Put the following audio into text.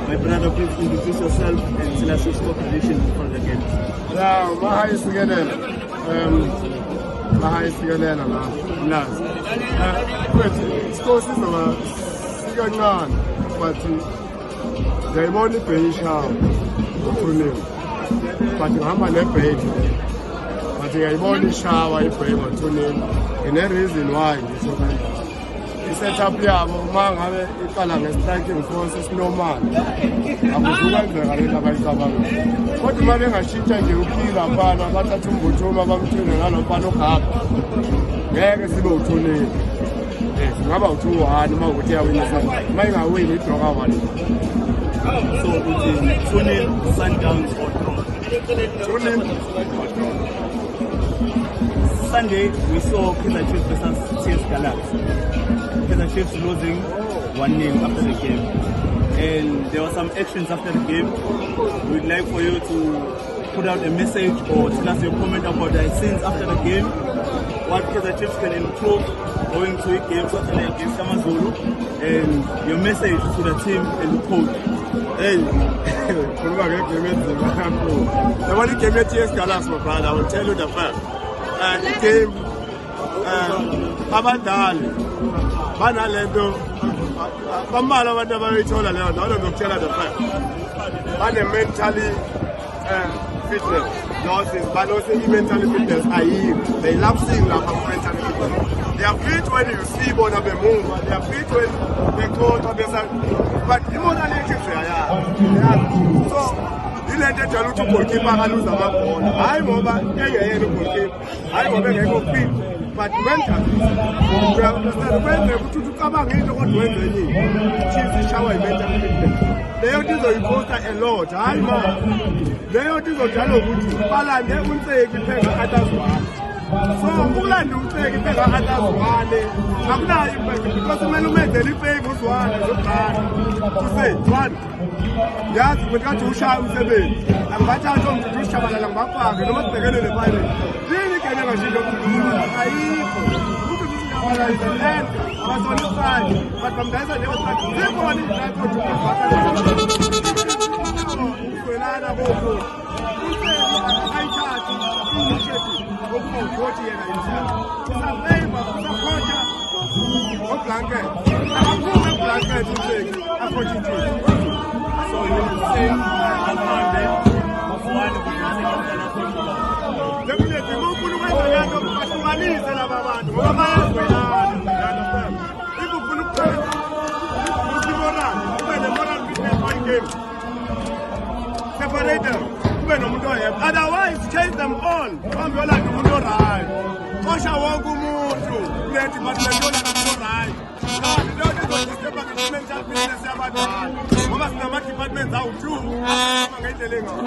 My brother, please introduce yourself and tell us your score prediction for the game. Yeah, Mahaye Sikelela. Mahaye Sikelela la. Mlazi. Score sizoba sikancane but ngiyayibona ibhenki yawo uthunile. But ngihamba nebhenki. But ngiyayibona ishawa ibhenki uthunile. Ine reason why ngisho i-setup yabo uma ngabe iqala nge-striking force esinormal akuzuka kwenzeka lento abayicabanga kodwa uma bengashintsha nje uphila phana bathatha umbuthuma bamthine nalomfana ogaba ngeke sibe uthunile singaba u-2-1 uma ukuthi iyawinisa uma ingawini idroga 1. So ukuthi Sunil Sundowns or draw? Sunil. Sunday we saw Kaizer Chiefs versus Galaxy. Kaizer Chiefs losing 1-0 after the game, and there were some actions after the game. We'd like for you to put out a message or tell us your comment about the scenes after the game, what Kaizer Chiefs can improve going to a game Saturday against Amazulu, and your message to the team and the coach. Hey, the one who came here to Galaxy, my brother, I will tell you the fact. The game, abadali, banalendo, bamala abantu abayithola leyo nto ngokutshela the fact. Bane mentally fitness, losses, but also mentally fitness ayikho. They love seeing lapha mentally fitness. They are fit when you see bona bemove, they are fit when they coach but emotionally so ilento ejala ukuthi ugoalkeeper akaluza amabhola hayi ngoba engeyena ugoalkeeper hayi ngoba engekho fit but mentally uyakwenza ukuthi ucabange into kodwa wenze enye Chiefs ishawa i-mental fitness leyo nto izoyiposta a lot hayi ma leyo nto izojalo ukuthi balande unseki phenga atazwana so ukulanda unseki phenga atazwane akunayo impela because kumele umenzele ifake uzwane zokuqala use one yazi ukuthi ushaya umsebenzi angibathatha umntu ushabalala ngibafake noma sibhekene ne-final yini igene ngashintsho ayikho ukuthi ushabalala is-end abasonifani but bamdayisa njengosikhathi zikhona izakho ukugwelana kokho ayithathe i-initiative okuba ukhoti yena imsana usafeva usakhotha oblanket akaphume eblanket umseki akhotshintshile. So you will say on Monday, definitely, mufuna ukwenza lento bahlukanise laba bantu ngoba bayazwelana. If ufuna ukuqala moral, kube ne-moral business one game. Separate them, kube nomuntu oyedwa. Otherwise, change them all. Uhambe yolanda umuntu orayi. Xosha wonke umuntu kule department yolanda umuntu orayi. Leyo nto izodisturba nge-mental business yabadala. Ngoba sinama-departments awu-2 ngendlela engako.